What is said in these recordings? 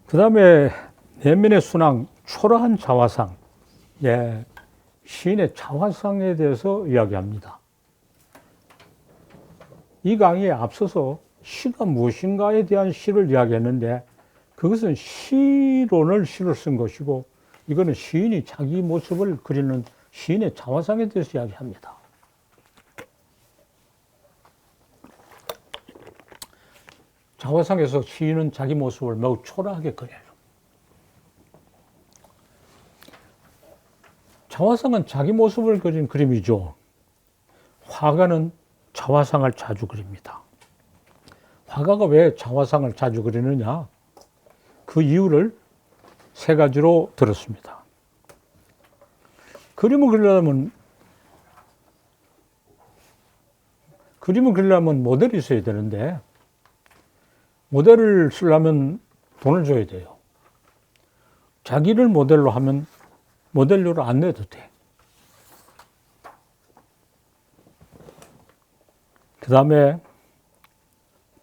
그 다음에 내면의 순항, 초라한 자화상. 예, 시인의 자화상에 대해서 이야기합니다. 이 강의에 앞서서 시가 무엇인가에 대한 시를 이야기했는데 그것은 시론을 시를 쓴 것이고 이거는 시인이 자기 모습을 그리는 시인의 자화상에 대해서 이야기합니다. 자화상에서 시인은 자기 모습을 매우 초라하게 그려요. 자화상은 자기 모습을 그린 그림이죠. 화가는 자화상을 자주 그립니다. 화가가 왜 자화상을 자주 그리느냐? 그 이유를 세 가지로 들었습니다. 그림을 그리려면 모델이 있어야 되는데 모델을 쓰려면 돈을 줘야 돼요. 자기를 모델로 하면 모델료를 안 내도 돼. 그 다음에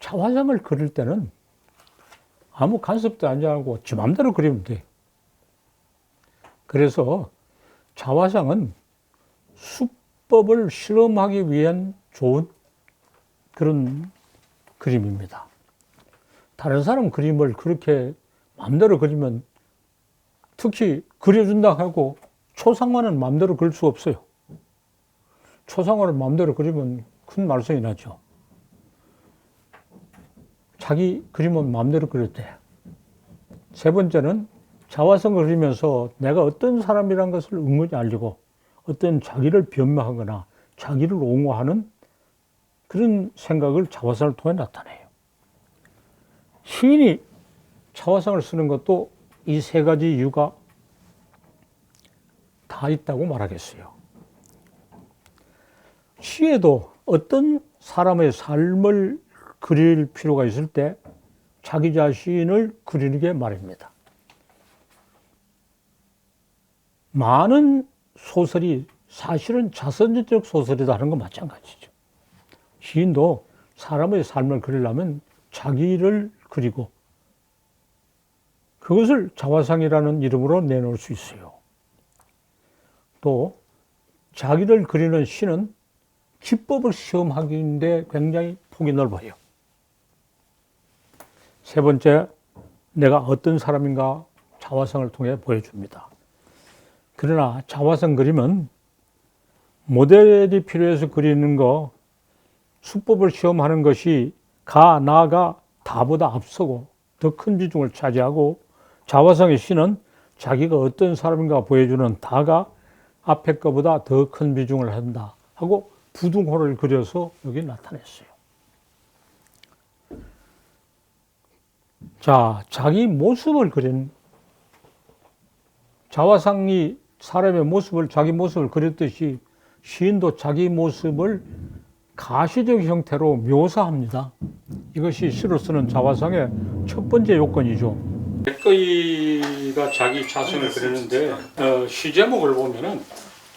자화상을 그릴 때는 아무 간섭도 하지 않고 지 맘대로 그리면 돼. 그래서 자화상은 수법을 실험하기 위한 좋은 그런 그림입니다. 다른 사람 그림을 그렇게 맘대로 그리면 특히 그려준다 하고 초상화는 맘대로 그릴 수 없어요. 초상화를 맘대로 그리면 큰 말썽이 나죠. 자기 그림은 맘대로 그려도 돼. 세 번째는 자화상을 그리면서 내가 어떤 사람이란 것을 은근히 알리고 어떤 자기를 변명하거나 자기를 옹호하는 그런 생각을 자화상을 통해 나타내요. 시인이 자화상을 쓰는 것도 이 세 가지 이유가 다 있다고 말하겠어요. 시에도 어떤 사람의 삶을 그릴 필요가 있을 때 자기 자신을 그리는 게 말입니다. 많은 소설이 사실은 자선적 소설이다 하는 건 마찬가지죠. 시인도 사람의 삶을 그리려면 자기를 그리고 그것을 자화상이라는 이름으로 내놓을 수 있어요. 또 자기를 그리는 시는 기법을 시험하기인데 굉장히 폭이 넓어요. 세 번째, 내가 어떤 사람인가 자화상을 통해 보여줍니다. 그러나 자화상 그림은 모델이 필요해서 그리는 거, 수법을 시험하는 것이 나아가 다보다 앞서고 더 큰 비중을 차지하고 자화상의 시는 자기가 어떤 사람인가 보여주는 다가 앞에 것보다 더 큰 비중을 한다 하고 부등호를 그려서 여기 나타냈어요. 자, 자기 모습을 그린 자화상이 사람의 모습을, 자기 모습을 그렸듯이 시인도 자기 모습을 가시적 형태로 묘사합니다. 이것이 시로 쓰는 자화상의 첫 번째 요건이죠. 백거이가 자기 자신을 그리는데 시 제목을 보면은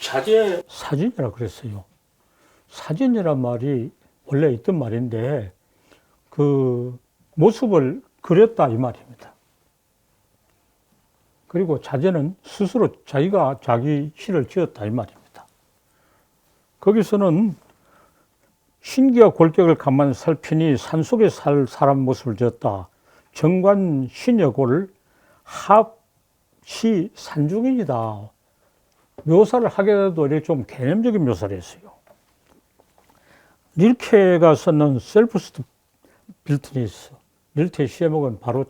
자기의 사진이라 그랬어요. 사진이란 말이 원래 있던 말인데 그 모습을 그렸다 이 말입니다. 그리고 자제는 스스로 자기가 자기 시를 지었다 이 말입니다. 거기서는 신기와 골격을 가만 살피니 산속에 살 사람 모습을 지었다. 정관 신여골 합시 산중인이다. 묘사를 하게 돼도 이렇게 좀 개념적인 묘사를 했어요. 릴케가 썼는 셀프스트 빌트니스, 릴케의 시제목은 바로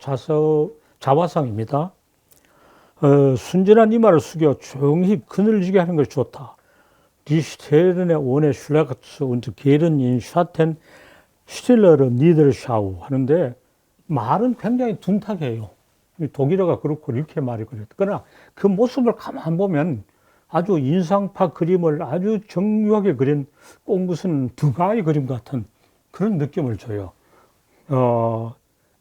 자화상입니다. 순진한 이마를 숙여 조용히 그늘지게 하는 것이 좋다. Die Sterne ohne Schlagz und gehen in Schatten stillere Niederschau 하는데 말은 굉장히 둔탁해요. 독일어가 그렇고 이렇게 말이 그래요. 그러나 그 모습을 가만 보면 아주 인상파 그림을 아주 정교하게 그린 꼭 무슨 두가의 그림 같은 그런 느낌을 줘요.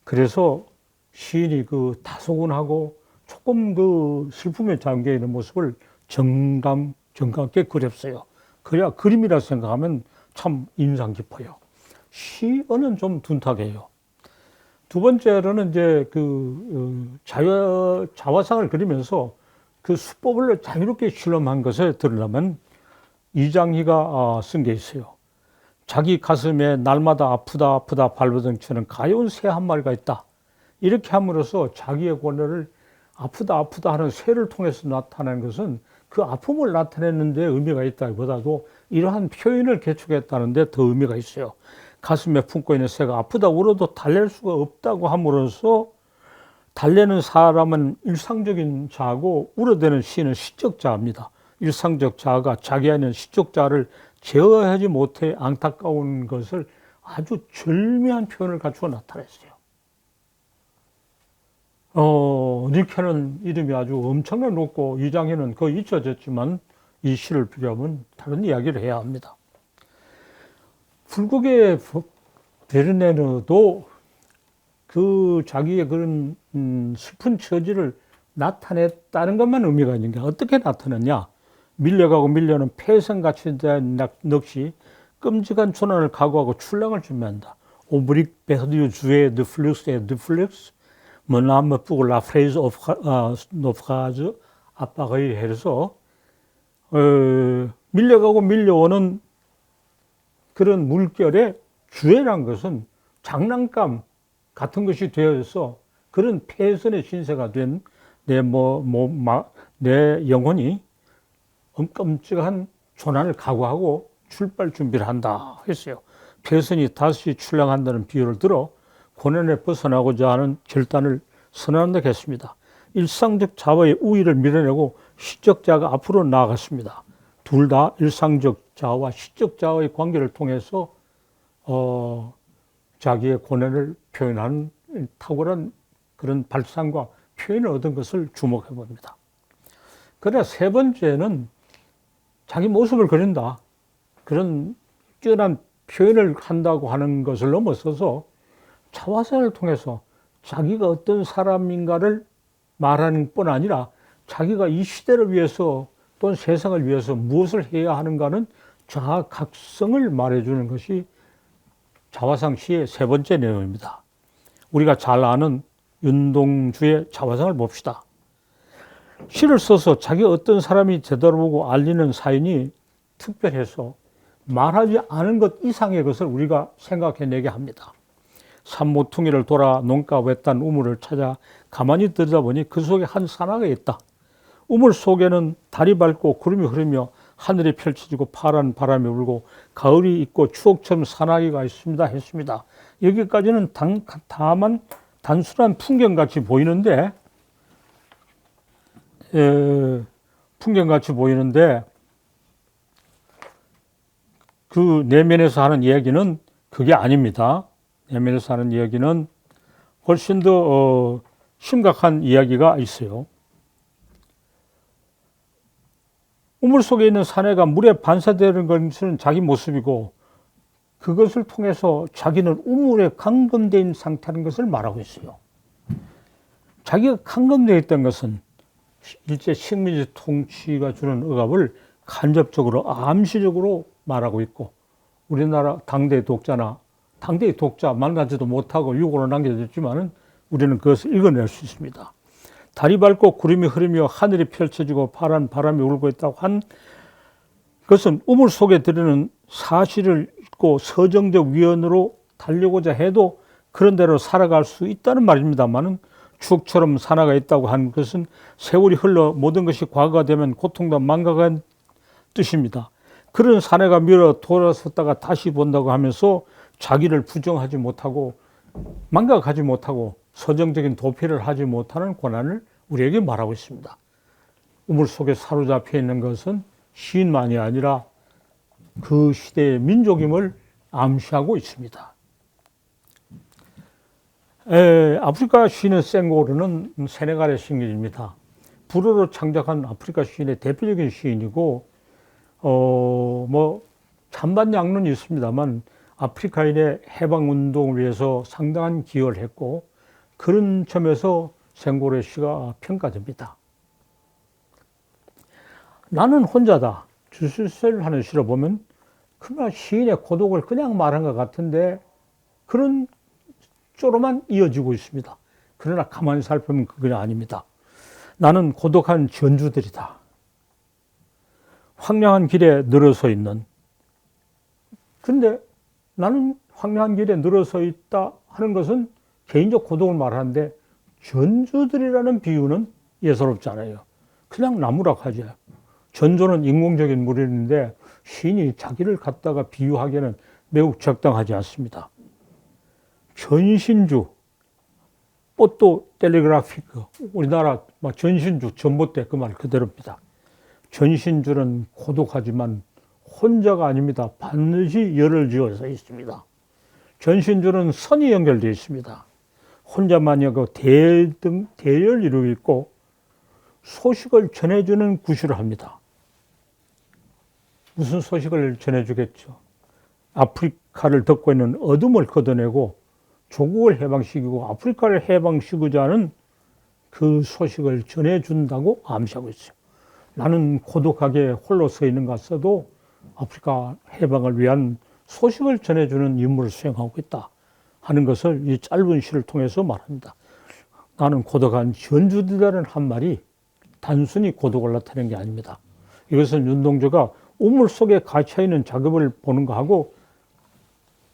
그래서 시인이 그 다소근하고 조금 그 슬픔에 잠겨 있는 모습을 정감 있게 그렸어요. 그래야 그림이라 생각하면 참 인상 깊어요. 시어는 좀 둔탁해요. 두 번째로는 이제 자화상을 그리면서 그 수법을 자유롭게 실험한 것에 들으려면 이장희가 쓴 게 있어요. 자기 가슴에 날마다 아프다 아프다 발버둥치는 가여운 새 한 마리가 있다. 이렇게 함으로써 자기의 권한을 아프다 아프다 하는 새를 통해서 나타낸 것은 그 아픔을 나타내는 데 의미가 있다기보다도 이러한 표현을 개척했다는 데 더 의미가 있어요. 가슴에 품고 있는 새가 아프다 울어도 달랠 수가 없다고 함으로써 달래는 사람은 일상적인 자고 울어대는 시는 시적 자입니다. 일상적 자가 자기 안에 있는 시적 자를 제어하지 못해 안타까운 것을 아주 절묘한 표현을 갖추어 나타냈어요. 릴케는 이름이 아주 엄청나게 높고 이장희는 거의 잊혀졌지만 이 시를 필요하면 다른 이야기를 해야 합니다. 불국의 베르네르도 그 자기의 그런 슬픈 처지를 나타냈다는 것만 의미가 있는데 어떻게 나타냈냐? 밀려가고 밀려는 폐성같이 대한 넋이 끔찍한 조난을 각오하고 출랑을 준비한다. Oblique perdu jouer de flux et de flux, mon âme pour la phrase of naufrage apparaît 해서 밀려가고 밀려오는 그런 물결의 주해란 것은 장난감 같은 것이 되어서 그런 폐선의 신세가 된 내 영혼이 끔찍한 조난을 각오하고 출발 준비를 한다 했어요. 폐선이 다시 출렁한다는 비유를 들어 고난에 벗어나고자 하는 결단을 선언한다고 했습니다. 일상적 자와의 우위를 밀어내고 시적 자가 앞으로 나아갔습니다. 둘 다 일상적 자와 시적 자와의 관계를 통해서 자기의 고난을 표현하는 탁월한 그런 발상과 표현을 얻은 것을 주목해 봅니다. 그러나 세 번째는 자기 모습을 그린다. 그런 뛰어난 표현을 한다고 하는 것을 넘어서서 자화상을 통해서 자기가 어떤 사람인가를 말하는 뿐 아니라 자기가 이 시대를 위해서 또는 세상을 위해서 무엇을 해야 하는가는 자각성을 말해주는 것이 자화상 시의 세 번째 내용입니다. 우리가 잘 아는 윤동주의 자화상을 봅시다. 시를 써서 자기가 어떤 사람이 되돌아보고 알리는 사연이 특별해서 말하지 않은 것 이상의 것을 우리가 생각해내게 합니다. 산모퉁이를 돌아 논가 외딴 우물을 찾아 가만히 들여다보니 그 속에 한 산하가 있다. 우물 속에는 달이 밝고 구름이 흐르며 하늘이 펼쳐지고 파란 바람이 불고 가을이 있고 추억처럼 산하기가 있습니다 했습니다. 여기까지는 다만 단순한 풍경같이 보이는데 그 내면에서 하는 이야기는 그게 아닙니다. 내면에서 하는 이야기는 훨씬 더 심각한 이야기가 있어요. 우물 속에 있는 사내가 물에 반사되는 것은 자기 모습이고 그것을 통해서 자기는 우물에 감금되어 있는 상태라는 것을 말하고 있어요. 자기가 감금되어 있던 것은 일제 식민지 통치가 주는 억압을 간접적으로 암시적으로 말하고 있고 우리나라 당대의 독자 만나지도 못하고 유고로 남겨졌지만은 우리는 그것을 읽어낼 수 있습니다. 달이 밝고 구름이 흐르며 하늘이 펼쳐지고 파란 바람이 울고 있다고 한 것은 우물 속에 들이는 사실을 읽고 서정적 위원으로 달려고자 해도 그런 대로 살아갈 수 있다는 말입니다만은 추억처럼 산하가 있다고 하는 것은 세월이 흘러 모든 것이 과거가 되면 고통도 망각한 뜻입니다. 그런 사내가 밀어 돌아섰다가 다시 본다고 하면서 자기를 부정하지 못하고 망각하지 못하고 서정적인 도피를 하지 못하는 고난을 우리에게 말하고 있습니다. 우물 속에 사로잡혀 있는 것은 시인만이 아니라 그 시대의 민족임을 암시하고 있습니다. 아프리카 시인은 생고르는 세네갈의 시인입니다. 불어로 창작한 아프리카 시인의 대표적인 시인이고 찬반양론이 있습니다만 아프리카인의 해방운동을 위해서 상당한 기여를 했고 그런 점에서 생고르의 시가 평가됩니다. 나는 혼자다. 주술세를 하는 시를 보면 그냥 시인의 고독을 그냥 말한 것 같은데 그런 축조로만 이어지고 있습니다. 그러나 가만히 살펴보면 그게 아닙니다. 나는 고독한 전주들이다. 황량한 길에 늘어서 있는. 그런데 나는 황량한 길에 늘어서 있다 하는 것은 개인적 고독을 말하는데 전주들이라는 비유는 예사롭지 않아요. 그냥 나무라고 하죠. 전조는 인공적인 물인데 시인이 자기를 갖다가 비유하기에는 매우 적당하지 않습니다. 전신주, 뽀또 텔레그라피크, 우리나라 전신주, 전봇대 그 말 그대로입니다. 전신주는 고독하지만 혼자가 아닙니다. 반드시 열을 지어서 있습니다. 전신주는 선이 연결되어 있습니다. 혼자만이 그 대를 이루고 있고 소식을 전해주는 구실을 합니다. 무슨 소식을 전해주겠죠? 아프리카를 덮고 있는 어둠을 걷어내고 조국을 해방시키고 아프리카를 해방시키고자 하는 그 소식을 전해준다고 암시하고 있어요. 나는 고독하게 홀로 서 있는 가서도 아프리카 해방을 위한 소식을 전해주는 임무를 수행하고 있다 하는 것을 이 짧은 시를 통해서 말합니다. 나는 고독한 전주들이라는 한 말이 단순히 고독을 나타내는 게 아닙니다. 이것은 윤동주가 우물 속에 갇혀있는 작업을 보는 것하고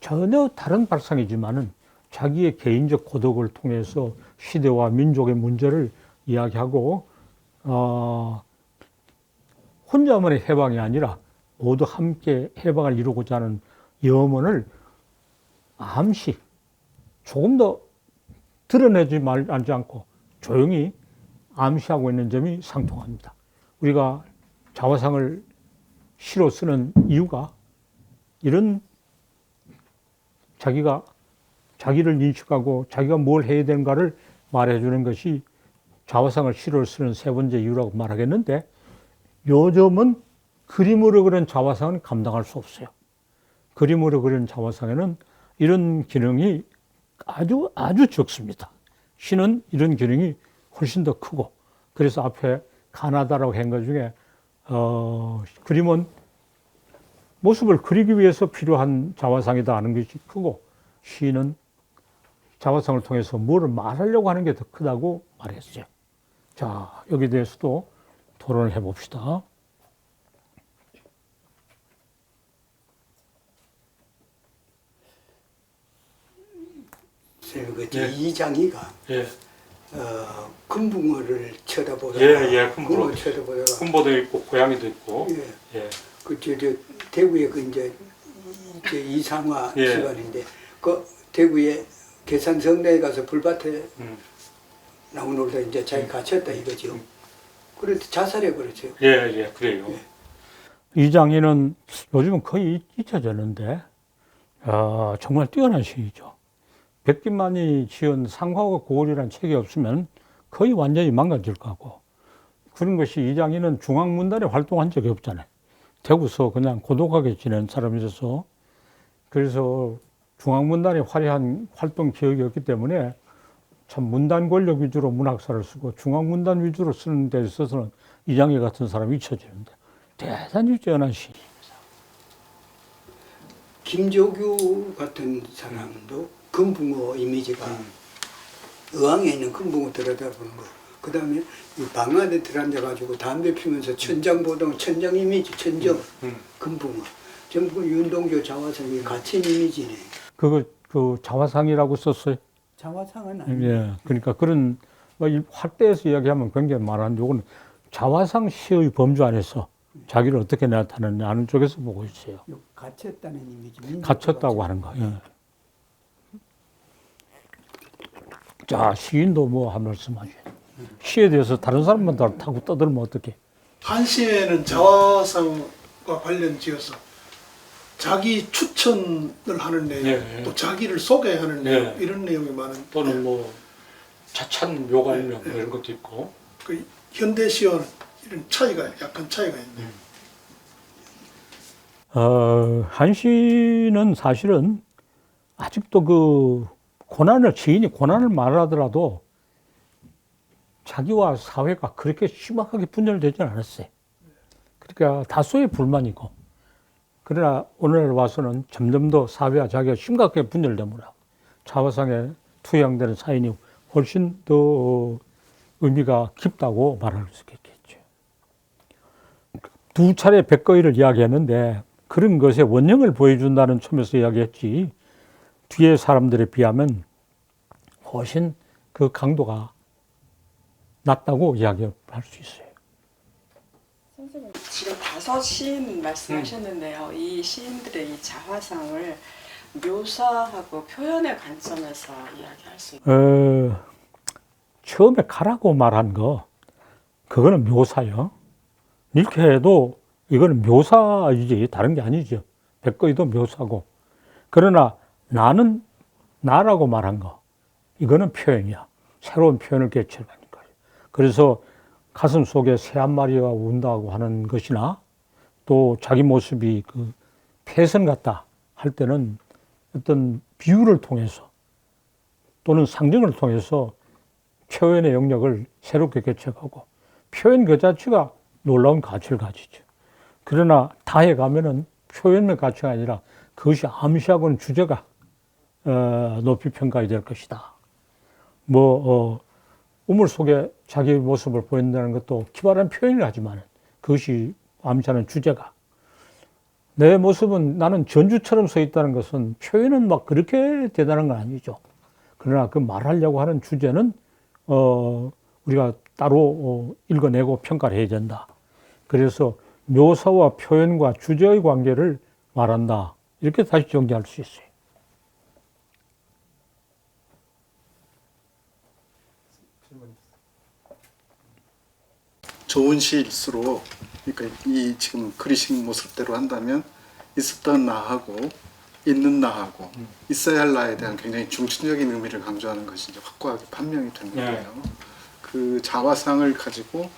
전혀 다른 발상이지만은 자기의 개인적 고독을 통해서 시대와 민족의 문제를 이야기하고 혼자만의 해방이 아니라 모두 함께 해방을 이루고자 하는 염원을 암시, 조금 더 드러내지 말지 않고 조용히 암시하고 있는 점이 상통합니다. 우리가 자화상을 시로 쓰는 이유가 이런 자기를 인식하고 자기가 뭘 해야 되는가를 말해주는 것이 자화상을 시로 쓰는 세 번째 이유라고 말하겠는데, 요즘은 그림으로 그린 자화상은 감당할 수 없어요. 그림으로 그린 자화상에는 이런 기능이 아주 적습니다. 시는 이런 기능이 훨씬 더 크고, 그래서 앞에 가나다라고 한 것 중에 그림은 모습을 그리기 위해서 필요한 자화상이다 하는 것이 크고, 시는 자화상을 통해서 뭐를 말하려고 하는 게 더 크다고 말했어요. 자, 여기에 대해서도 토론을 해봅시다. 그 제2장이가 금붕어를 쳐다보다가 금붕어 쳐다보다가 군보도 있고 고양이도 있고 저 대구에 그 이제 이상화 시간인데 그 대구에 계산성내에 가서 불밭에 나무 놀다 이제 자기 갇혔다 이거죠. 그래서 자살해 버렸죠. 그래요. 이 장인은 요즘은 거의 잊혀졌는데 정말 뛰어난 시이죠. 백기만이 지은 상화와 고을이라는 책이 없으면 거의 완전히 망가질 거고, 그런 것이 이 장인은 중앙문단에 활동한 적이 없잖아요. 대구서 그냥 고독하게 지낸 사람이어서, 그래서 중앙문단에 화려한 활동 기억이 없기 때문에 참 문단 권력 위주로 문학사를 쓰고 중앙문단 위주로 쓰는 데 있어서는 이장희 같은 사람이 잊혀지는데 대단히 뛰어난 시인입니다. 김조규 같은 사람도 금붕어 이미지가 의왕에 있는 금붕어 들여다보는 거, 그 다음에 방 안에 들어앉아가지고 담배 피면서 천장 보던 천장 이미지, 천정, 금붕어, 전부 윤동주 자화상이 갇힌 이미지네. 그 자화상이라고 썼어요? 자화상은 아니에요. 그러니까 그런 확대해서 이야기하면 굉장히 많은데, 이거는 자화상 시의 범주 안에서 자기를 어떻게 나타내느냐 하는 쪽에서 보고 있어요. 갇혔다는 이미지. 갇혔다고 하는 거. 자, 시인도 뭐 한 말씀 하셔요. 시에 대해서 다른 사람만 다 타고 떠들면 어떡해. 한 시에는 자화상과 관련 지어서 자기 추천을 하는 내용, 또 자기를 소개하는 내용, 이런 내용이 많은. 또는 뭐 자찬 묘관명 이런 것도 있고. 그 현대 시와는 이런 차이가 약간 차이가 있네요. 한시는 사실은 아직도 그 지인이 고난을 말하더라도 자기와 사회가 그렇게 심각하게 분열되지는 않았어요. 그러니까 다수의 불만이고, 그러나 오늘날 와서는 점점 더 사회와 자기가 심각하게 분열되므로 자화상에 투영되는 사연이 훨씬 더 의미가 깊다고 말할 수 있겠죠. 두 차례 백거이를 이야기했는데 그런 것의 원형을 보여준다는 점에서 이야기했지 뒤에 사람들에 비하면 훨씬 그 강도가 낮다고 이야기할 수 있어요. 선생님, 지금 5 시인 말씀하셨는데요. 이 시인들의 이 자화상을 묘사하고 표현의 관점에서 이야기할 수 있나요? 처음에 가라고 말한 거, 그거는 묘사요. 이렇게 해도 이거는 묘사이지 다른 게 아니죠. 백거이도 묘사고. 그러나 나는 나라고 말한 거, 이거는 표현이야. 새로운 표현을 개척하는 거예요. 그래서 가슴 속에 새 한 마리가 운다고 하는 것이나 또 자기 모습이 그 폐선 같다 할 때는 어떤 비유를 통해서 또는 상징을 통해서 표현의 영역을 새롭게 개척하고 표현 그 자체가 놀라운 가치를 가지죠. 그러나 다해 가면은 표현의 가치가 아니라 그것이 암시하고 있는 주제가 높이 평가될 것이다. 우물 속에 자기 모습을 보인다는 것도 기발한 표현을 하지만 그것이 암시하는 주제가 내 모습은 나는 전주처럼 서 있다는 것은 표현은 막 그렇게 대단한 건 아니죠. 그러나 그 말하려고 하는 주제는 우리가 따로 읽어내고 평가를 해야 된다. 그래서 묘사와 표현과 주제의 관계를 말한다. 이렇게 다시 정리할 수 있어요. 좋은 시일수록 그러니까 이 지금 그리신 모습대로 한다면 있었던 나하고 있는 나하고 있어야 할 나에 대한 굉장히 중심적인 의미를 강조하는 것이 이제 확고하게 판명이 되는 거예요. 그 자화상을 가지고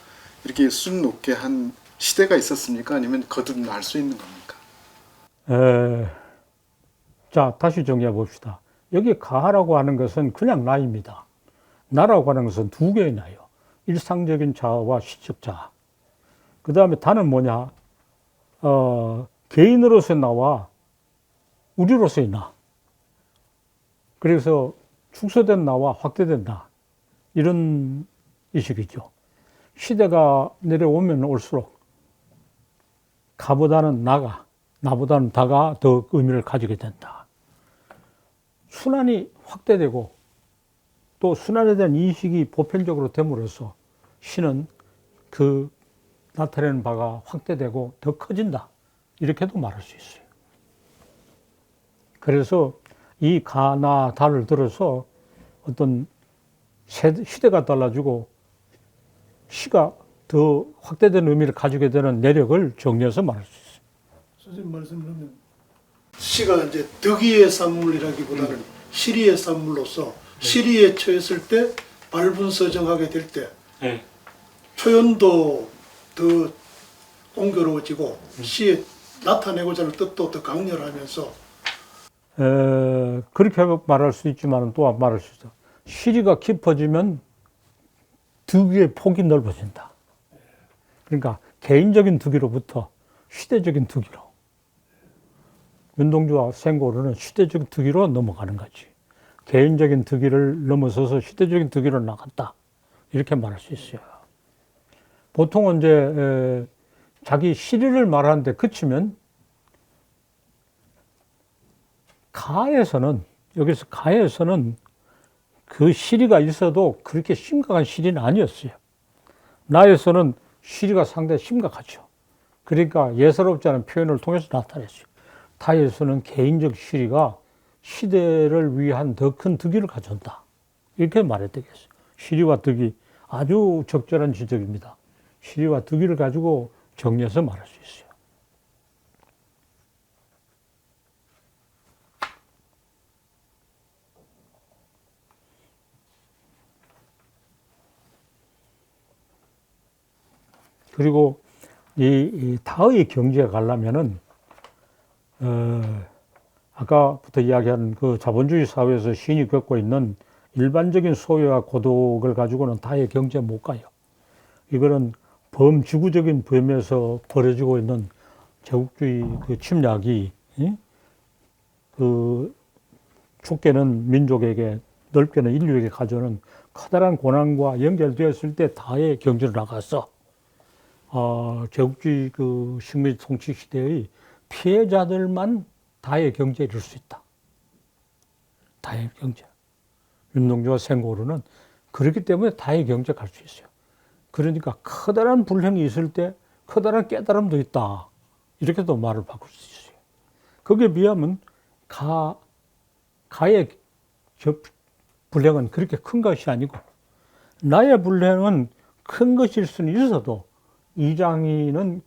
이렇게 수준 높게 한 시대가 있었습니까? 아니면 거듭 날 수 있는 겁니까? 자, 다시 정리해 봅시다. 여기 가라고 하는 것은 그냥 나입니다. 나라고 하는 것은 두 개의 나요. 일상적인 자와 시적 자. 그 다음에 다는 뭐냐? 개인으로서의 나와 우리로서의 나. 그래서 축소된 나와 확대된 나. 이런 의식이죠. 시대가 내려오면 올수록 가보다는 나보다는 다가 더 의미를 가지게 된다. 순환이 확대되고 또 순환에 대한 인식이 보편적으로 됨으로써 시는 그 나타내는 바가 확대되고 더 커진다. 이렇게도 말할 수 있어요. 그래서 이 가, 나, 다를 들어서 어떤 시대가 달라지고 시가 더 확대된 의미를 가지게 되는 내력을 정리해서 말할 수 있어요. 선생님 말씀하면 시가 이제 덕이의 산물이라기보다는 시리의 산물로서 시리에 처했을 때 발분서정하게 될 때 표현도 더 공교로워지고 시에 나타내고자 하는 뜻도 더 강렬하면서 그렇게 말할 수 있지만 또 말할 수 있어. 시리가 깊어지면 득의 폭이 넓어진다. 그러니까 개인적인 득의로부터 시대적인 득의로. 윤동주와 생고르는 시대적인 득의로 넘어가는 거지. 개인적인 득의를 넘어서서 시대적인 득의로 나갔다. 이렇게 말할 수 있어요. 보통은 이제 자기 시리를 말하는데 그치면 여기서 가에서는 그 시리가 있어도 그렇게 심각한 시리는 아니었어요. 나에서는 시리가 상당히 심각하죠. 그러니까 예사롭지 않은 표현을 통해서 나타냈어요. 타에서는 개인적 시리가 시대를 위한 더 큰 득의를 가져온다. 이렇게 말해야 되겠어요. 시리와 득의 아주 적절한 지적입니다. 시리와 득의를 가지고 정리해서 말할 수 있어요. 그리고 이 다의 경지에 가려면은 아까부터 이야기한 그 자본주의 사회에서 시인이 겪고 있는 일반적인 소외와 고독을 가지고는 다의 경지에 못 가요. 이거는 범지구적인 범위에서 벌어지고 있는 제국주의 그 침략이 그 축계는 민족에게 넓게는 인류에게 가져오는 커다란 고난과 연결되었을 때 다의 경제로 나가서 제국주의 그 식민지 통치 시대의 피해자들만 다의 경제에 이룰 수 있다. 다의 경제. 윤동주와 생고르는 그렇기 때문에 다의 경제 갈 수 있어요. 그러니까 커다란 불행이 있을 때 커다란 깨달음도 있다. 이렇게도 말을 바꿀 수 있어요. 거기에 비하면 가의 불행은 그렇게 큰 것이 아니고 나의 불행은 큰 것일 수는 있어도 이장희는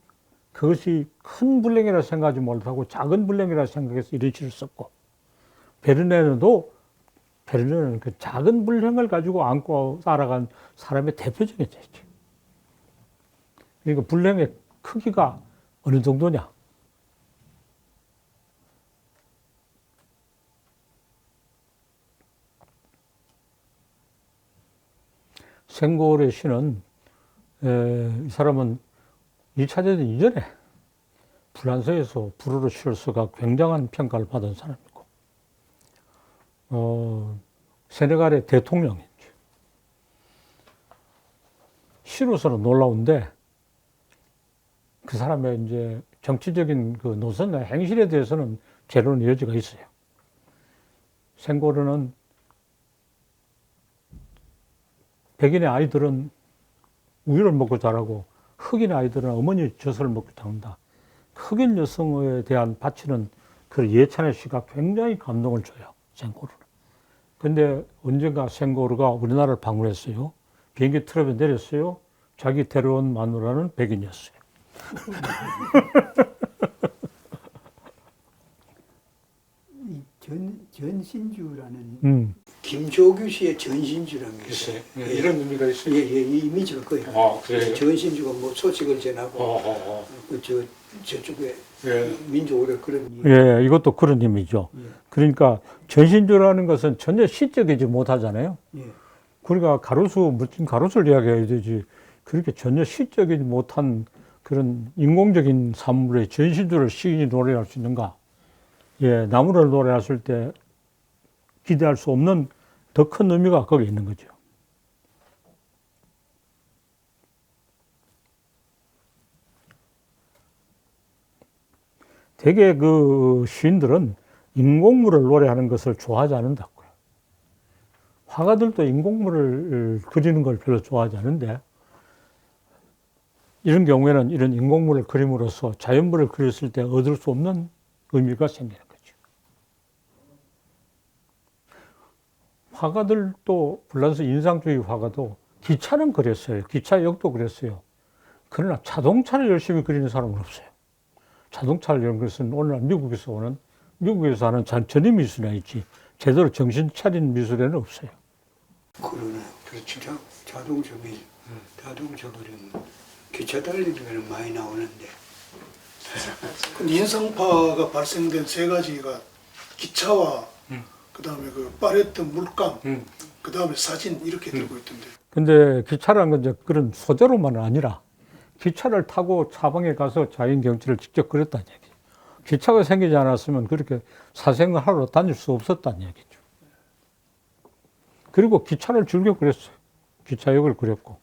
그것이 큰 불행이라 생각하지 못하고 작은 불행이라 생각해서 이런 시를 썼고 베르네는 그 작은 불행을 가지고 안고 살아간 사람의 대표적인 예지. 그러니까 불행의 크기가 어느 정도냐? 생고르의 시는 이 사람은 2차 대전 이전에 프랑스에서 불어로 시를 써가 굉장한 평가를 받은 사람이고 세네갈의 대통령이죠. 시로서는 놀라운데 그 사람의 이제 정치적인 그 노선과 행실에 대해서는 제로는 여지가 있어요. 생고르는 백인의 아이들은 우유를 먹고 자라고 흑인 아이들은 어머니 젖을 먹고 자란다. 흑인 여성에 대한 바치는 그 예찬의 시가 굉장히 감동을 줘요. 생고르는. 근데 언젠가 생고르가 우리나라를 방문했어요. 비행기 트럭에 내렸어요. 자기 데려온 마누라는 백인이었어요. 이 전신주라는 김조규 씨의 전신주라는 게 있어요. 이런 의미가 있어요. 이 이미지가 거의 그래요? 전신주가 뭐 소식을 전하고 저쪽에 민족으로 그런 예, 이것도 그런 의미죠. 예. 그러니까 전신주라는 것은 전혀 시적이지 못하잖아요. 예. 우리가 멋진 가로수를 이야기해야 되지. 그렇게 전혀 시적이지 못한 그런 인공적인 산물의 전신주를 시인이 노래할 수 있는가? 예, 나무를 노래했을 때 기대할 수 없는 더 큰 의미가 거기 있는 거죠. 대개 그 시인들은 인공물을 노래하는 것을 좋아하지 않는다고요. 화가들도 인공물을 그리는 걸 별로 좋아하지 않는데 이런 경우에는 이런 인공물을 그림으로써 자연물을 그렸을 때 얻을 수 없는 의미가 생기는 거죠. 화가들도 프랑스 인상주의 화가도 기차는 그렸어요. 기차역도 그렸어요. 그러나 자동차를 열심히 그리는 사람은 없어요. 자동차를 이런 것은 오늘날 미국에서 하는 전임 미술에 있지 제대로 정신 차린 미술에는 없어요. 그러네. 그렇죠. 자동차 그림 기차 달리기는 많이 나오는데 근데 인상파가 발생된 세 가지가 기차와 그다음에 그 빠랬던 물감, 그다음에 사진 이렇게 들고 있던데. 근데 기차라는 건 이제 그런 소재로만은 아니라 기차를 타고 차방에 가서 자연 경치를 직접 그렸다는 얘기죠. 기차가 생기지 않았으면 그렇게 사생활하러 다닐 수 없었다는 얘기죠. 그리고 기차를 즐겨 그렸어요. 기차역을 그렸고.